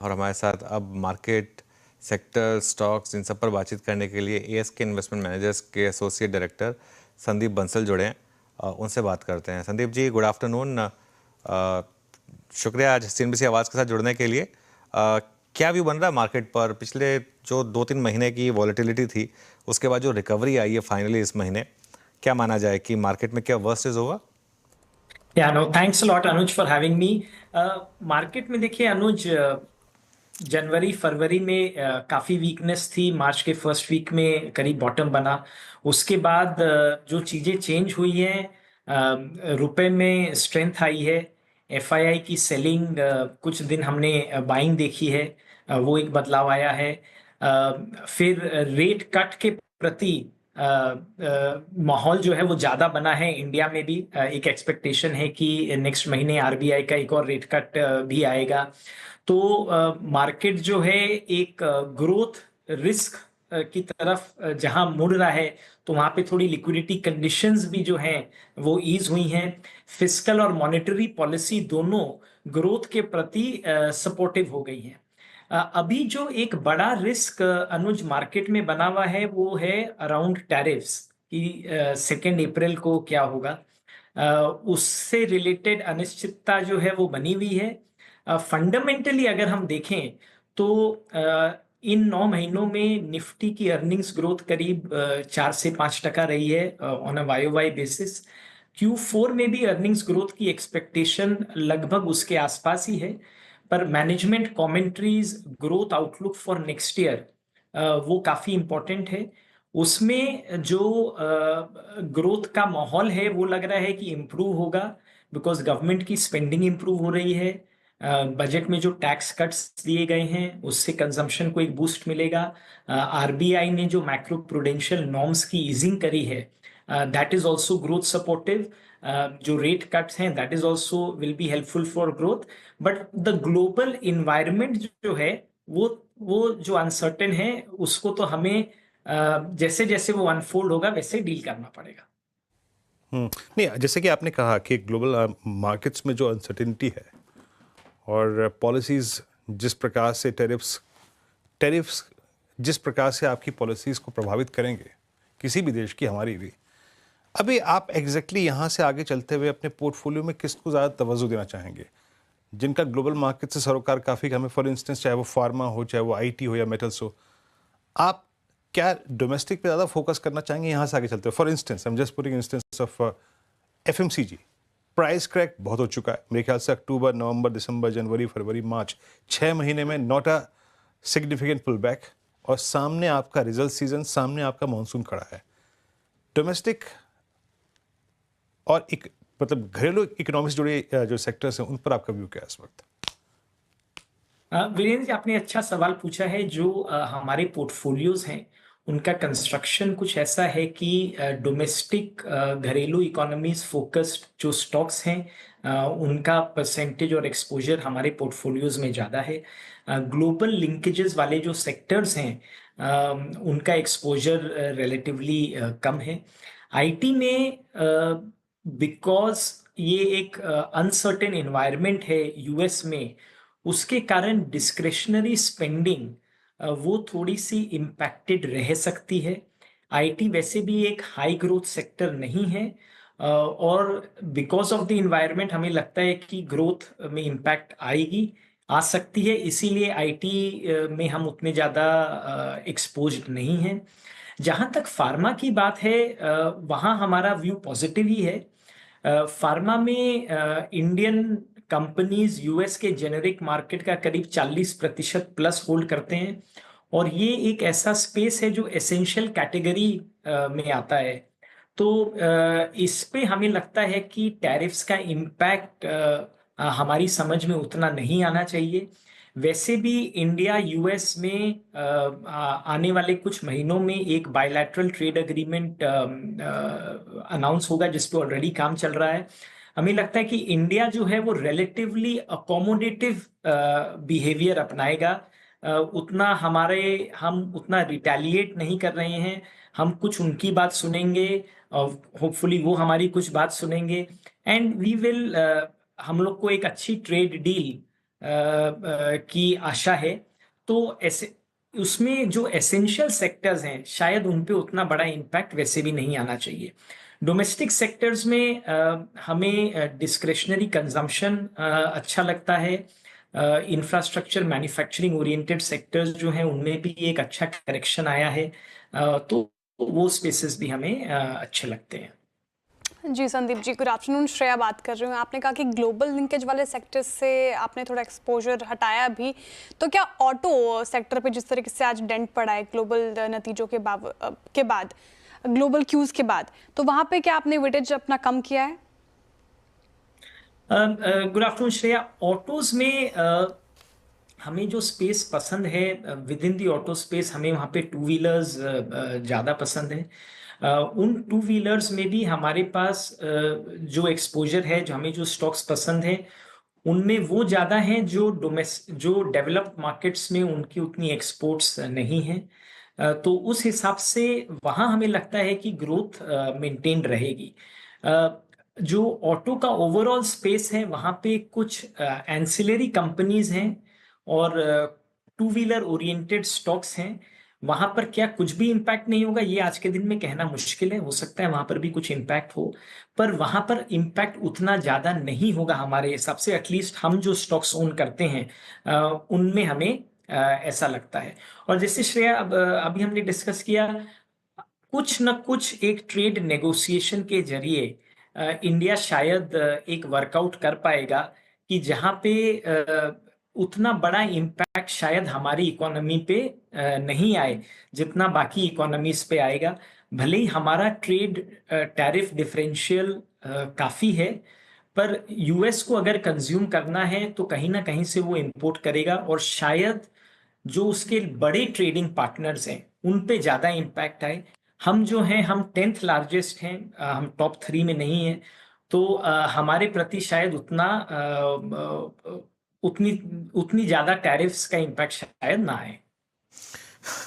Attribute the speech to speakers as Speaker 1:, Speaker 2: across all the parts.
Speaker 1: और हमारे साथ अब मार्केट सेक्टर स्टॉक्स इन सब पर बातचीत करने के लिए एएसके इन्वेस्टमेंट मैनेजर्स के एसोसिएट डायरेक्टर संदीप बंसल जुड़े हैं। उनसे बात करते हैं। Sandeep ji, good afternoon. शुक्रिया आज सीएनबीसी आवाज़ के साथ जुड़ने के लिए। क्या व्यू बन रहा है मार्केट पर? पिछले जो 2-3 महीने की वॉलेटिलिटी थी, उसके बाद जो रिकवरी आई है फाइनली इस महीने, क्या माना जाए कि मार्केट में क्या वर्स्ट इज होगा?
Speaker 2: या no, thanks a lot Anuj for having me. Market में देखिए अनुज, जनवरी फरवरी में काफी वीकनेस थी। मार्च के फर्स्ट वीक में करीब बॉटम बना। उसके बाद जो चीजें चेंज हुई हैं, रुपए में स्ट्रेंथ आई है। एफआईआई की सेलिंग, कुछ दिन हमने बाइंग देखी है, वो एक बदलाव आया है। फिर रेट कट के प्रति माहौल जो है वो ज्यादा बना है इंडिया में भी। एक एक्सपेक्टेशन है कि नेक्स्ट महीने आरबीआई का एक और रेट कट भी आएगा। तो मार्केट जो है एक ग्रोथ रिस्क की तरफ जहां मुड़ रहा है, तो वहां पे थोड़ी लिक्विडिटी कंडीशंस भी जो हैं वो ईज हुई हैं। फिस्कल और मॉनेटरी पॉलिसी दोनों ग्रोथ के प्रति सपोर्टिव हो गई हैं। अभी जो एक बड़ा रिस्क अनुज मार्केट में बना हुआ है वो है अराउंड टैरिफ्स कि 2 अप्रैल को क्या होगा। उससे रिलेटेड अनिश्चितता जो है वो बनी हुई है। फंडामेंटली अगर हम देखें तो इन 9 महीनों में निफ्टी की अर्निंग्स ग्रोथ करीब 4 से 5% रही है on a Y basis. Q4 में भी अर्निंग्स ग्रोथ की एक्सपेक्टेशन लगभग उसके आसपास ही है। पर management commentaries, growth outlook for next year, वो काफी इंपॉर्टेंट है। उसमें जो ग्रोथ का माहौल है वो लग रहा है कि इम्प्रूव होगा, बिकॉज गवर्नमेंट की स्पेंडिंग इम्प्रूव हो रही है। बजट में जो टैक्स कट्स दिए गए हैं उससे कंजम्पशन को एक बूस्ट मिलेगा। आरबीआई ने जो मैक्रो प्रूडेंशियल नॉर्म्स की ईजिंग करी है, that is also growth supportive. जो रेट कट्स हैं that is also will be helpful for growth. But the global environment जो है वो जो अनसर्टेन है, उसको तो हमें जैसे जैसे वो अनफोल्ड होगा वैसे डील करना पड़ेगा।
Speaker 3: नहीं, जैसे कि आपने कहा कि ग्लोबल मार्केट्स में जो अनसर्टेनिटी है और पॉलिसीज़ जिस प्रकार से टैरिफ्स जिस प्रकार से आपकी पॉलिसीज़ को प्रभावित करेंगे, किसी भी देश की, हमारी भी। अभी आप एग्जैक्टली यहाँ से आगे चलते हुए अपने पोर्टफोलियो में किसको ज़्यादा तवज्जो देना चाहेंगे, जिनका ग्लोबल मार्केट से सरोकार काफ़ी हमें, फॉर इंस्टेंस चाहे वो फार्मा हो, चाहे वो आईटी हो या मेटल्स हो, आप क्या डोमेस्टिक पे ज़्यादा फोकस करना चाहेंगे यहाँ से आगे चलते हुए? For instance, I am just putting instance of FMCG. Price crack बहुत हो चुका है मेरे ख्याल से। अक्टूबर, नवंबर, दिसंबर, जनवरी, फरवरी, मार्च, 6 महीने में not a significant pull back, और सामने आपका रिजल्ट सीजन, सामने आपका मानसून खड़ा है। डोमेस्टिक और एक मतलब घरेलू इकोनॉमिक्स जुड़े जो सेक्टर्स हैं, उन पर आपका व्यू क्या है इस वक्त?
Speaker 2: वीरेंद्र जी, आपने अच्छा सवाल पूछा है। जो हमारे पोर्टफोलियोज हैं उनका कंस्ट्रक्शन कुछ ऐसा है कि डोमेस्टिक घरेलू इकोनॉमीज फोकस्ड जो स्टॉक्स हैं, उनका परसेंटेज और एक्सपोजर हमारे पोर्टफोलियोज में ज़्यादा है। ग्लोबल लिंकेजेस वाले जो सेक्टर्स हैं, उनका एक्सपोजर रिलेटिवली कम है। आईटी में बिकॉज ये एक अनसर्टेन एनवायरनमेंट है यूएस में, उसके कारण डिस्क्रेशनरी स्पेंडिंग वो थोड़ी सी इम्पैक्टेड रह सकती है। आईटी वैसे भी एक हाई ग्रोथ सेक्टर नहीं है, और बिकॉज ऑफ द इन्वायरमेंट हमें लगता है कि ग्रोथ में इम्पैक्ट आ सकती है। इसीलिए आईटी में हम उतने ज़्यादा एक्सपोज्ड नहीं हैं। जहाँ तक फार्मा की बात है, वहाँ हमारा व्यू पॉजिटिव ही है। फार्मा में इंडियन कंपनीज यूएस के जेनेरिक मार्केट का करीब 40% प्लस होल्ड करते हैं, और ये एक ऐसा स्पेस है जो एसेंशियल कैटेगरी में आता है। तो इस पे हमें लगता है कि टैरिफ्स का इम्पैक्ट हमारी समझ में उतना नहीं आना चाहिए। वैसे भी इंडिया यूएस में आने वाले कुछ महीनों में एक बायलैटरल ट्रेड एग्रीमेंट अनाउंस होगा, जिस पे ऑलरेडी काम चल रहा है। हमें लगता है कि इंडिया जो है वो रिलेटिवली अकोमोडेटिव बिहेवियर अपनाएगा। हम उतना रिटेलिएट नहीं कर रहे हैं। हम कुछ उनकी बात सुनेंगे और होपफुली वो हमारी कुछ बात सुनेंगे, एंड वी विल हम लोग को एक अच्छी ट्रेड डील की आशा है, तो ऐसे उसमें जो एसेंशियल सेक्टर्स हैं शायद उन पे उतना बड़ा इम्पैक्ट वैसे भी नहीं आना चाहिए। डोमेस्टिक सेक्टर्स में हमें डिस्क्रेशनरी कंजम्पशन अच्छा लगता है। इंफ्रास्ट्रक्चर मैन्युफैक्चरिंग ओरिएंटेड सेक्टर्स जो हैं उनमें भी एक अच्छा करेक्शन आया है। तो वो स्पेसेस भी हमें अच्छे लगते हैं।
Speaker 4: जी संदीप जी, गुड आफ्टरनून। श्रेया बात कर रही हूँ। आपने कहा कि ग्लोबल लिंकेज वाले सेक्टर से आपने थोड़ा एक्सपोजर हटाया भी, तो क्या ऑटो सेक्टर पे जिस तरीके से आज डेंट पड़ा है ग्लोबल नतीजों के बाद, ग्लोबल क्यूज के बाद, तो वहाँ पे क्या आपने वेटेज अपना कम किया है?
Speaker 2: Good afternoon Shreya. ऑटोज में हमें जो स्पेस पसंद है with in the auto space, हमें वहाँ पे टू व्हीलर्स ज़्यादा पसंद है। उन टू व्हीलर्स में भी हमारे पास जो एक्सपोजर है, जो हमें जो स्टॉक्स पसंद है, उनमें वो ज़्यादा हैं जो डेवलप्ड मार्केट्स में उनकी उतनी एक्सपोर्ट्स नहीं हैं। तो उस हिसाब से वहाँ हमें लगता है कि ग्रोथ मेंटेन रहेगी। जो ऑटो का ओवरऑल स्पेस है वहाँ पे कुछ एंसिलरी कंपनीज हैं और टू व्हीलर ओरिएंटेड स्टॉक्स हैं। वहां पर क्या कुछ भी इम्पैक्ट नहीं होगा ये आज के दिन में कहना मुश्किल है। हो सकता है वहां पर भी कुछ इम्पैक्ट हो, पर वहां पर इम्पैक्ट उतना ज्यादा नहीं होगा हमारे हिसाब से। एटलीस्ट हम जो स्टॉक्स ओन करते हैं उनमें हमें ऐसा लगता है। और जैसे श्रेया अभी हमने डिस्कस किया, कुछ न कुछ एक ट्रेड नेगोशिएशन के जरिए इंडिया शायद एक वर्कआउट कर पाएगा कि जहां पे उतना बड़ा इम्पैक्ट शायद हमारी इकोनॉमी पे नहीं आए जितना बाकी इकोनॉमीज पे आएगा। भले ही हमारा ट्रेड टैरिफ डिफरेंशियल काफी है, पर यूएस को अगर कंज्यूम करना है तो कहीं ना कहीं से वो इंपोर्ट करेगा, और शायद जो उसके बड़े ट्रेडिंग पार्टनर्स हैं उन पे ज्यादा इम्पैक्ट आए। हम जो हैं हम 10th लार्जेस्ट हैं, हम टॉप 3 में नहीं हैं, तो हमारे प्रति शायद उतनी उतनी ज्यादा टैरिफ्स का इम्पैक्ट शायद ना आए।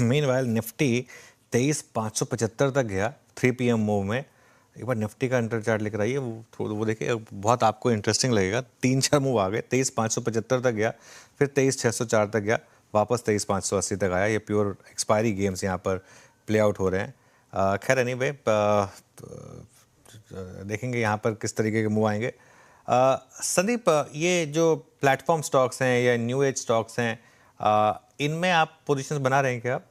Speaker 1: मीनवाइल निफ्टी 23,575 तक गया 3 PM मूव में। एक बार निफ्टी का इंटर चार्ट लेकर आइए, वो देखिए, बहुत आपको इंटरेस्टिंग लगेगा। 3-4 मूव आ गए, 23,575 तक गया, फिर 23,604 तक गया, वापस 23,580 तक आया। ये प्योर एक्सपायरी गेम्स यहाँ पर प्ले आउट हो रहे हैं। खैर एनीवे, देखेंगे यहाँ पर किस तरीके के मूव आएंगे। संदीप, ये जो प्लेटफॉर्म स्टॉक्स हैं या न्यू एज स्टॉक्स हैं, इनमें आप पोजीशंस बना रहे हैं क्या आप?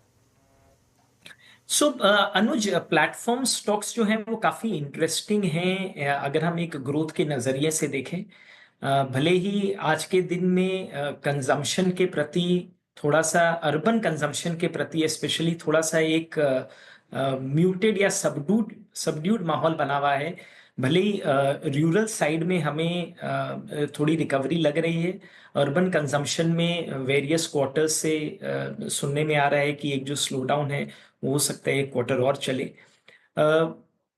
Speaker 2: सो अनुज, प्लेटफॉर्म स्टॉक्स जो हैं वो काफी इंटरेस्टिंग हैं अगर हम एक ग्रोथ के नजरिए से देखें। भले ही आज के दिन में कंजम्पशन के प्रति थोड़ा सा, अर्बन कंजम्पशन के प्रति स्पेशली थोड़ा सा एक म्यूटेड या सबड्यूड माहौल बना हुआ है। भले ही रूरल साइड में हमें थोड़ी रिकवरी लग रही है, अर्बन कंजम्पशन में वेरियस क्वार्टर्स से सुनने में आ रहा है कि एक जो स्लो डाउन है वो हो सकता है एक क्वार्टर और चले।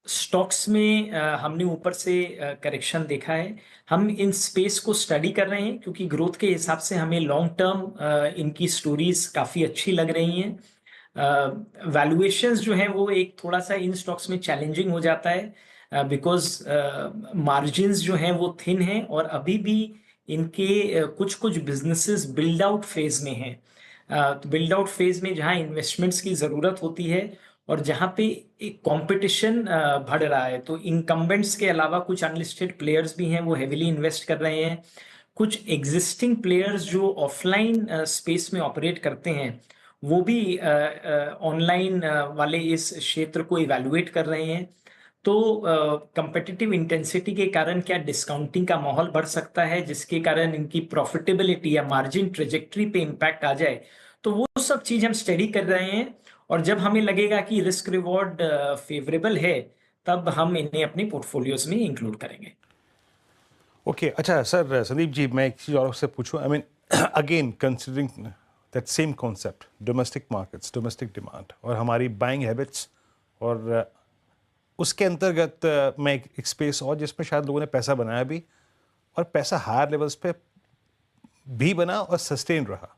Speaker 2: स्टॉक्स में हमने ऊपर से करेक्शन देखा है। हम इन स्पेस को स्टडी कर रहे हैं क्योंकि ग्रोथ के हिसाब से हमें लॉन्ग टर्म इनकी स्टोरीज काफी अच्छी लग रही हैं। वैल्यूएशंस जो हैं वो एक थोड़ा सा इन स्टॉक्स में चैलेंजिंग हो जाता है बिकॉज मार्जिन्स जो हैं वो थिन हैं और अभी भी इनके कुछ कुछ बिजनेसेस बिल्ड आउट फेज में हैं। तो बिल्ड आउट फेज में जहां इन्वेस्टमेंट्स की जरूरत होती है और जहां पे एक कंपटीशन बढ़ रहा है, तो इनकम्बेंट्स के अलावा कुछ अनलिस्टेड प्लेयर्स भी हैं वो हेविली इन्वेस्ट कर रहे हैं। कुछ एग्जिस्टिंग प्लेयर्स जो ऑफलाइन स्पेस में ऑपरेट करते हैं वो भी ऑनलाइन वाले इस क्षेत्र को इवैल्यूएट कर रहे हैं। तो कंपेटिटिव इंटेंसिटी के कारण क्या डिस्काउंटिंग का माहौल बढ़ सकता है जिसके कारण इनकी प्रॉफिटेबिलिटी या मार्जिन ट्रेजेक्टरी पे इम्पैक्ट आ जाए, तो वो सब चीज हम स्टडी कर रहे हैं। और जब हमें लगेगा कि रिस्क रिवॉर्ड फेवरेबल है तब हम इन्हें अपने पोर्टफोलियोज में इंक्लूड करेंगे।
Speaker 3: ओके, अच्छा सर संदीप जी, मैं एक चीज़ और आपसे पूछूं। I mean again considering that same concept, domestic markets, domestic demand और हमारी बाइंग हैबिट्स, और उसके अंतर्गत मैं एक स्पेस और जिसमें शायद लोगों ने पैसा बनाया भी और पैसा हायर लेवल्स पे भी बना और सस्टेन रहा।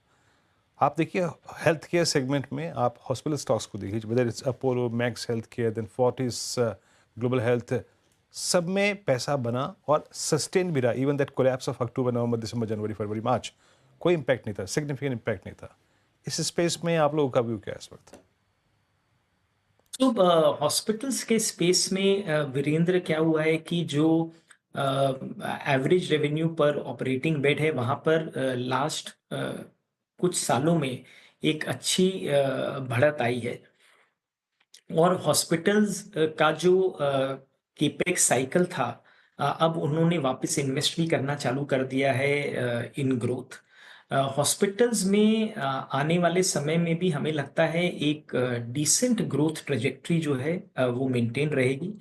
Speaker 3: आप देखिए हेल्थ केयर सेगमेंट में आप हॉस्पिटल स्टॉक्स को देखिए, whether it's Apollo, Max health care, then Fortis, global health, सब में पैसा बना और सस्टेन भी रहा। Even that collapse of October, November, December, January, February, March, कोई इम्पैक्ट नहीं था, सिग्निफिकेंट इम्पैक्ट नहीं था। इस स्पेस में आप लोगों का व्यू क्या है इस वक्त?
Speaker 2: तो हॉस्पिटल्स के स्पेस में वीरेंद्र क्या हुआ है कि जो एवरेज रेवेन्यू पर ऑपरेटिंग बेड है वहाँ पर लास्ट कुछ सालों में एक अच्छी बढ़त आई है। और हॉस्पिटल्स का जो केपेक्स साइकिल था, अब उन्होंने वापस इन्वेस्ट भी करना चालू कर दिया है इन ग्रोथ। हॉस्पिटल्स में आने वाले समय में भी हमें लगता है एक डिसेंट ग्रोथ ट्रेजेक्ट्री जो है वो मेंटेन रहेगी।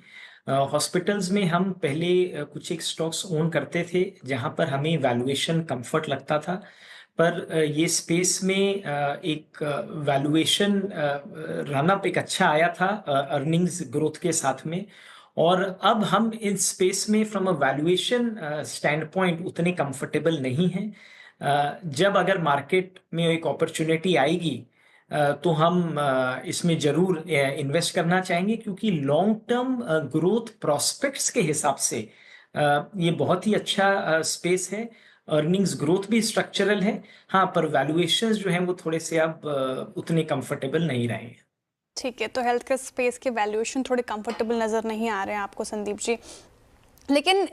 Speaker 2: हॉस्पिटल्स में हम पहले कुछ एक स्टॉक्स ओन करते थे जहां पर हमें वैल्यूएशन कंफर्ट लगता था, पर ये स्पेस में एक वैल्यूएशन रन अप एक अच्छा आया था अर्निंग्स ग्रोथ के साथ में। और अब हम इस स्पेस में from a valuation stand point उतने कंफर्टेबल नहीं हैं। जब अगर मार्केट में एक अपॉर्चुनिटी आएगी तो हम इसमें जरूर इन्वेस्ट करना चाहेंगे, क्योंकि लॉन्ग टर्म ग्रोथ प्रोस्पेक्ट्स के हिसाब से ये बहुत ही अच्छा स्पेस है। अर्निंग्स ग्रोथ भी स्ट्रक्चरल है, हाँ, पर वैल्यूएशंस जो हैं वो थोड़े से अब उतने कंफर्टेबल नहीं रहे हैं।
Speaker 4: ठीक है, तो हेल्थ केयर स्पेस के वैल्यूएशन थोड़े कंफर्टेबल नज़र नहीं आ रहे हैं आपको संदीप जी, लेकिन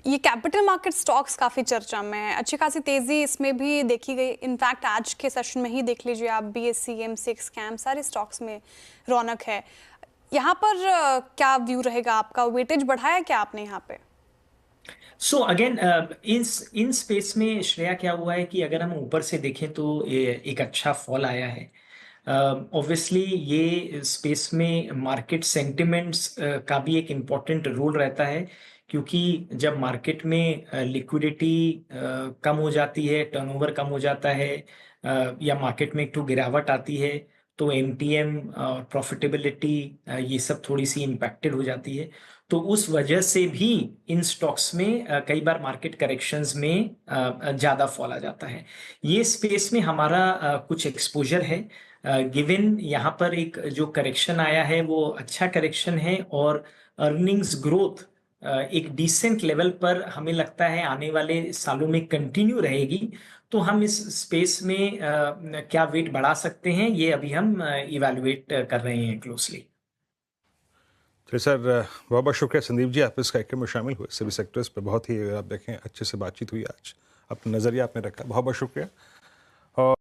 Speaker 4: ये कैपिटल मार्केट स्टॉक्स काफ़ी चर्चा में है, अच्छी खासी तेज़ी इसमें भी देखी गई। इनफैक्ट आज के सेशन में ही देख लीजिए आप, BSE, M6, कैम सारे स्टॉक्स में रौनक है। यहाँ पर क्या व्यू रहेगा आपका? वेटेज बढ़ाया क्या आपने यहाँ पे?
Speaker 2: सो अगेन इन स्पेस में श्रेया क्या हुआ है कि अगर हम ऊपर से देखें तो एक अच्छा फॉल आया है। ऑब्वियसली ये स्पेस में मार्केट सेंटिमेंट्स का भी एक इम्पॉर्टेंट रोल रहता है, क्योंकि जब मार्केट में लिक्विडिटी कम हो जाती है, टर्नओवर कम हो जाता है, या मार्केट में एक तो गिरावट आती है, तो MTM और प्रॉफिटेबिलिटी ये सब थोड़ी सी इम्पैक्टेड हो जाती है। तो उस वजह से भी इन स्टॉक्स में कई बार मार्केट करेक्शंस में ज़्यादा फॉल आ जाता है। ये स्पेस में हमारा कुछ एक्सपोजर है, गिवन यहाँ पर एक जो करेक्शन आया है वो अच्छा करेक्शन है, और अर्निंग्स ग्रोथ एक डिसेंट लेवल पर हमें लगता है आने वाले सालों में कंटिन्यू रहेगी। तो हम इस स्पेस में क्या वेट बढ़ा सकते हैं, ये अभी हम इवैल्यूएट कर रहे हैं क्लोजली।
Speaker 3: तो सर बहुत बहुत शुक्रिया संदीप जी, आप इस कार्यक्रम में शामिल हुए। सभी सेक्टर्स पे बहुत ही, आप देखें, अच्छे से बातचीत हुई आज, अपना नज़रिया आपने रखा, बहुत बहुत शुक्रिया। और